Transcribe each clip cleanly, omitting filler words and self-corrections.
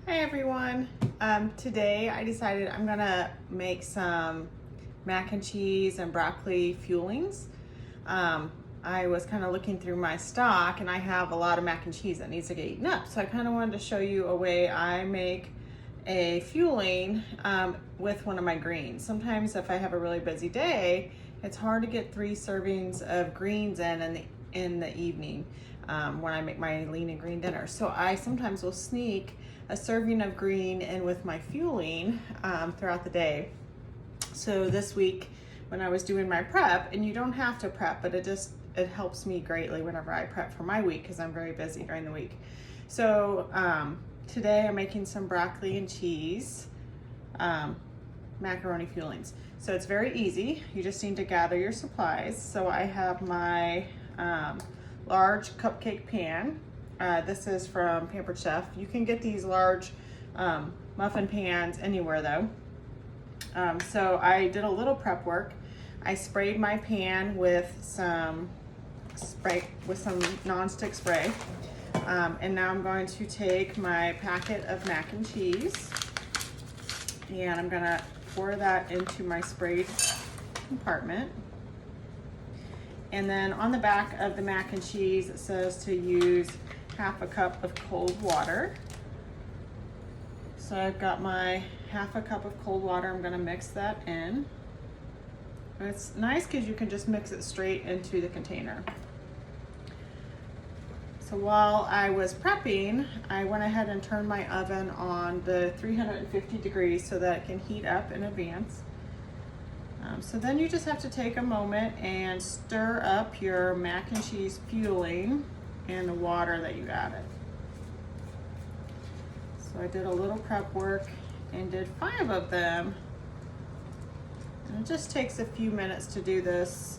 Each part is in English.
Hi everyone. Today I decided I'm gonna make some mac and cheese and broccoli fuelings. I was kind of looking through my stock and I have a lot of mac and cheese that needs to get eaten up. So I kind of wanted to show you a way I make a fueling with one of my greens. Sometimes if I have a really busy day, it's hard to get 3 servings of greens in the evening when I make my lean and green dinner. So I sometimes will sneak a serving of green in with my fueling throughout the day. So this week when I was doing my prep, and you don't have to prep, but it helps me greatly whenever I prep for my week because I'm very busy during the week. So today I'm making some broccoli and cheese macaroni fuelings. So it's very easy. You just need to gather your supplies. So I have my large cupcake pan. This is from Pampered Chef. You can get these large muffin pans anywhere though. So I did a little prep work. I sprayed my pan with some nonstick spray. And now I'm going to take my packet of mac and cheese and I'm gonna pour that into my sprayed compartment. And then on the back of the mac and cheese, it says to use half a cup of cold water. So I've got my half a cup of cold water. I'm gonna mix that in. And it's nice because you can just mix it straight into the container. So while I was prepping, I went ahead and turned my oven on the 350 degrees so that it can heat up in advance. So then you just have to take a moment and stir up your mac and cheese fueling and the water that you added. So I did a little prep work and did 5 of them. And it just takes a few minutes to do this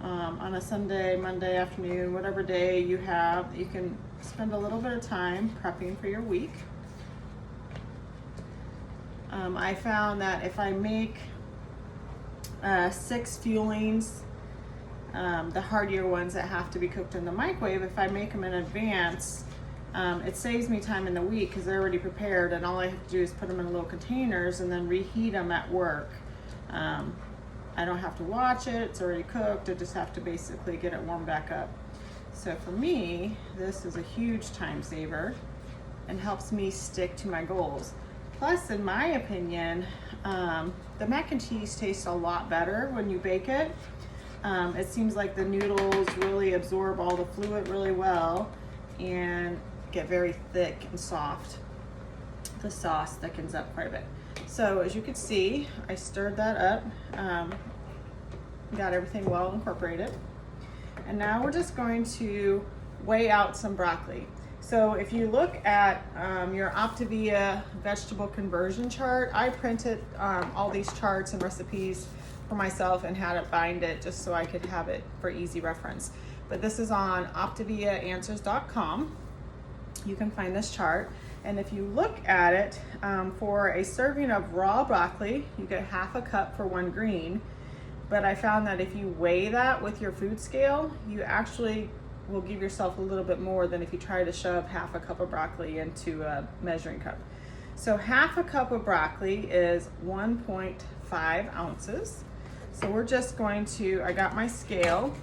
on a Sunday, Monday afternoon, whatever day you have. You can spend a little bit of time prepping for your week. I found that if I make 6 fuelings, the heartier ones that have to be cooked in the microwave, if I make them in advance, it saves me time in the week because they're already prepared and all I have to do is put them in little containers and then reheat them at work. I don't have to watch it, it's already cooked, I just have to basically get it warmed back up. So for me, this is a huge time saver and helps me stick to my goals. Plus, in my opinion, the mac and cheese tastes a lot better when you bake it. It seems like the noodles really absorb all the fluid really well and get very thick and soft. The sauce thickens up quite a bit. So as you can see, I stirred that up, got everything well incorporated. And now we're just going to weigh out some broccoli. So if you look at your Optavia vegetable conversion chart, I printed all these charts and recipes for myself and had it bind it just so I could have it for easy reference. But this is on OptaviaAnswers.com. You can find this chart. And if you look at it, for a serving of raw broccoli, you get half a cup for 1 green. But I found that if you weigh that with your food scale, you actually will give yourself a little bit more than if you try to shove half a cup of broccoli into a measuring cup. So half a cup of broccoli is 1.5 ounces. So we're just going to, I got my scale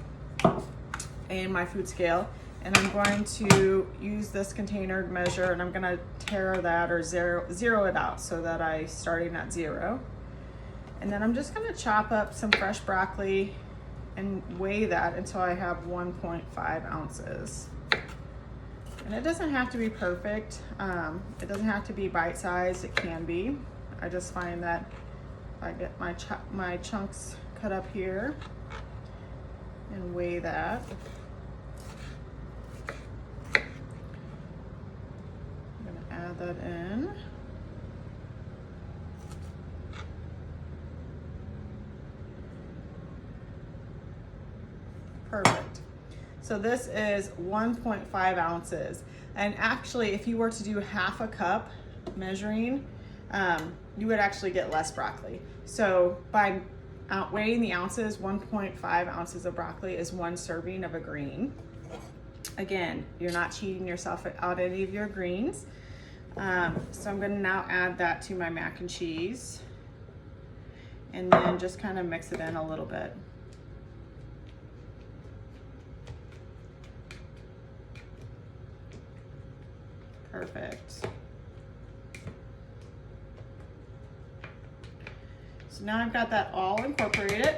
and my food scale, and I'm going to use this container measure and I'm gonna tare that or zero it out so that I starting at 0. And then I'm just gonna chop up some fresh broccoli and weigh that until I have 1.5 ounces. And it doesn't have to be perfect. It doesn't have to be bite-sized, it can be. I just find that if I get my chunks cut up here and weigh that. I'm gonna add that in. Perfect. So this is 1.5 ounces. And actually, if you were to do half a cup measuring, you would actually get less broccoli. So by weighing the ounces, 1.5 ounces of broccoli is 1 serving of a green. Again, you're not cheating yourself out any of your greens. So I'm gonna now add that to my mac and cheese and then just kind of mix it in a little bit. Perfect. So now I've got that all incorporated.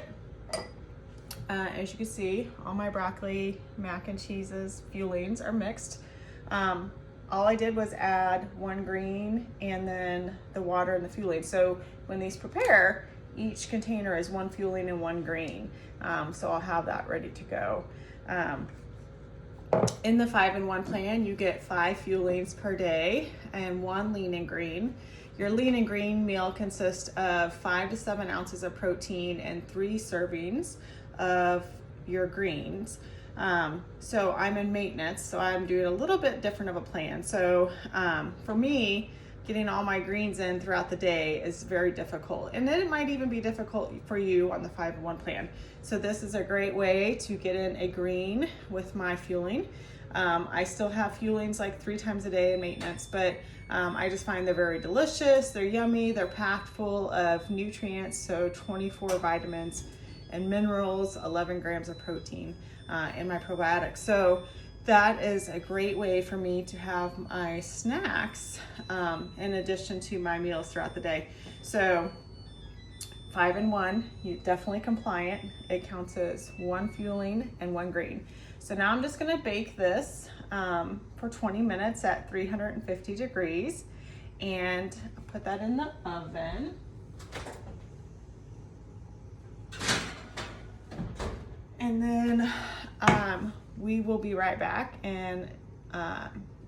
As you can see, all my broccoli, mac and cheeses, fuelings are mixed. All I did was add one green and then the water and the fueling. So when these prepare, each container is one fueling and one green. So I'll have that ready to go. In the 5-in-1 plan, you get 5 fuelings per day and 1 lean and green. Your lean and green meal consists of 5 to 7 ounces of protein and 3 servings of your greens. So I'm in maintenance, so I'm doing a little bit different of a plan. So for me, getting all my greens in throughout the day is very difficult, and it might even be difficult for you on the 5-in-1 plan. So this is a great way to get in a green with my fueling. I still have fuelings like 3 times a day in maintenance, but I just find they're very delicious, they're yummy, they're packed full of nutrients, so 24 vitamins and minerals, 11 grams of protein, and my probiotics. So that is a great way for me to have my snacks in addition to my meals throughout the day. So 5-in-1, you definitely compliant. It counts as 1 fueling and 1 green. So now I'm just gonna bake this for 20 minutes at 350 degrees and put that in the oven. And then we will be right back, and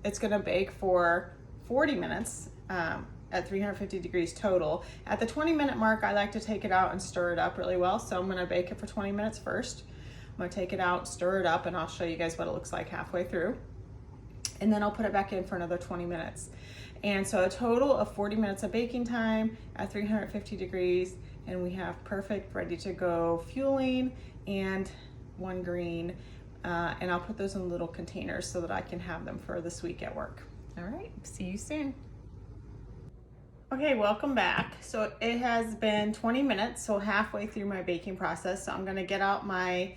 it's gonna bake for 40 minutes at 350 degrees total. At the 20-minute mark, I like to take it out and stir it up really well. So I'm gonna bake it for 20 minutes first. I'm gonna take it out, stir it up, and I'll show you guys what it looks like halfway through. And then I'll put it back in for another 20 minutes. And so a total of 40 minutes of baking time at 350 degrees, and we have perfect, ready to go fueling and 1 green. And I'll put those in little containers so that I can have them for this week at work. All right, see you soon. Okay, welcome back. So it has been 20 minutes, so halfway through my baking process. So I'm gonna get out my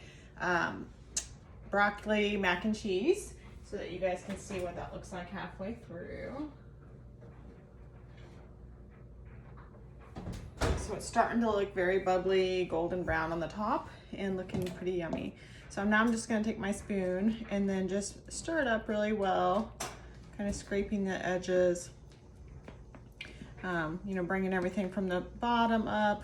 broccoli mac and cheese so that you guys can see what that looks like halfway through. So it's starting to look very bubbly, golden brown on the top and looking pretty yummy. So now I'm just gonna take my spoon and then just stir it up really well, kind of scraping the edges, you know, bringing everything from the bottom up.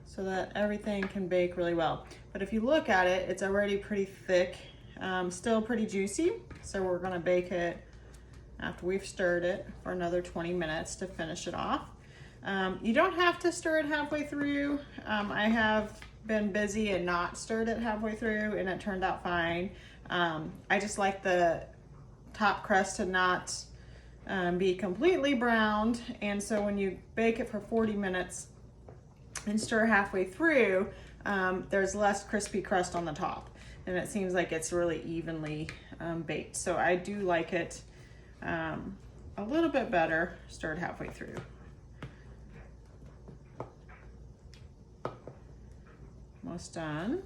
So that everything can bake really well. But if you look at it, it's already pretty thick, still pretty juicy. So we're gonna bake it after we've stirred it for another 20 minutes to finish it off. You don't have to stir it halfway through. I have been busy and not stirred it halfway through, and it turned out fine. I just like the top crust to not be completely browned, and so when you bake it for 40 minutes and stir halfway through, there's less crispy crust on the top, and it seems like it's really evenly baked. So I do like it a little bit better stirred halfway through. Almost done.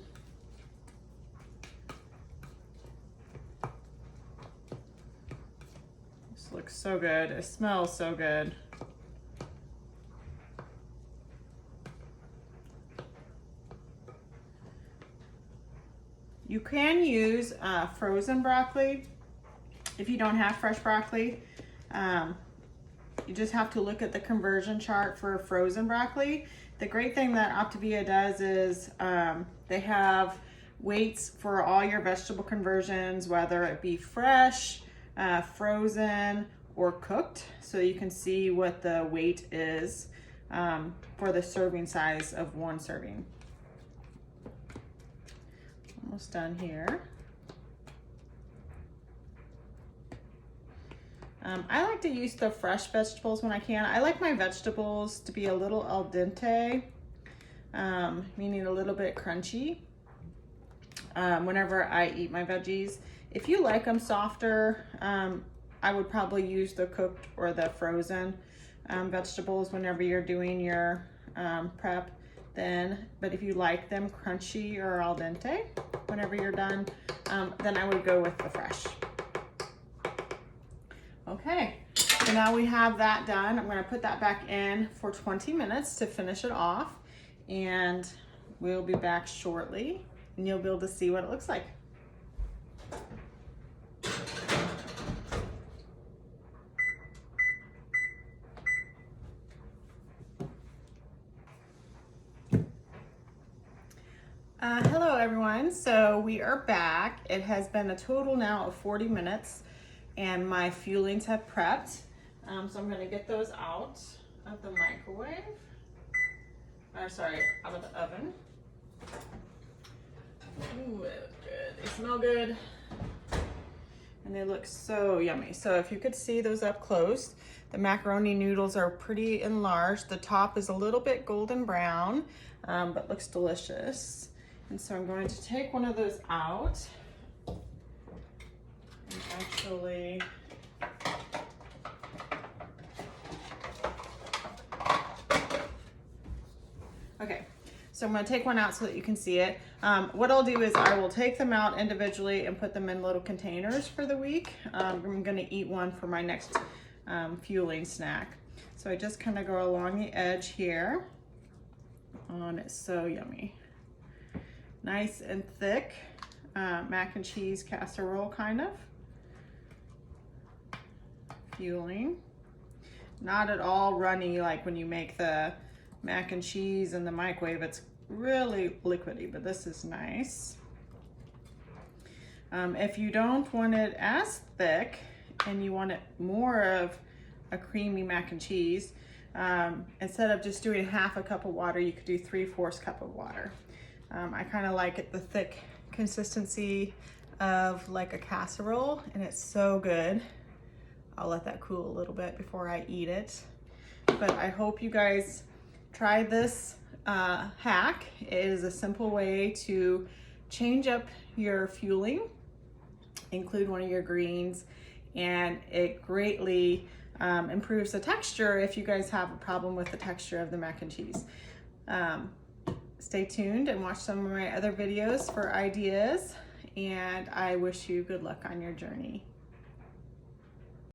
This looks so good. It smells so good. You can use frozen broccoli if you don't have fresh broccoli. You just have to look at the conversion chart for frozen broccoli. The great thing that Optavia does is they have weights for all your vegetable conversions, whether it be fresh, frozen, or cooked. So you can see what the weight is for the serving size of 1 serving. Almost done here. I like to use the fresh vegetables when I can. I like my vegetables to be a little al dente, meaning a little bit crunchy. whenever I eat my veggies. If you like them softer, I would probably use the cooked or the frozen vegetables whenever you're doing your prep then. But if you like them crunchy or al dente whenever you're done, then I would go with the fresh. Okay, so now we have that done. I'm gonna put that back in for 20 minutes to finish it off, and we'll be back shortly and you'll be able to see what it looks like. Hello everyone, so we are back. It has been a total now of 40 minutes and my fuelings have prepped. So I'm gonna get those out of the microwave, or sorry, out of the oven. Ooh, they look good, they smell good, and they look so yummy. So if you could see those up close, the macaroni noodles are pretty enlarged. The top is a little bit golden brown, but looks delicious. And so I'm going to take one of those out and actually okay, so I'm going to take one out so that you can see it. What I'll do is I will take them out individually and put them in little containers for the week. I'm going to eat one for my next fueling snack. So I just kind of go along the edge here. Oh, and it's so yummy. Nice and thick mac and cheese casserole kind of. Fueling. Not at all runny like when you make the mac and cheese in the microwave. It's really liquidy, but this is nice. If you don't want it as thick and you want it more of a creamy mac and cheese, instead of just doing half a cup of water, you could do 3/4 cup of water. I kind of like it the thick consistency of like a casserole, and it's so good. I'll let that cool a little bit before I eat it. But I hope you guys try this hack. It is a simple way to change up your fueling, include one of your greens, and it greatly improves the texture if you guys have a problem with the texture of the mac and cheese. Stay tuned and watch some of my other videos for ideas, and I wish you good luck on your journey.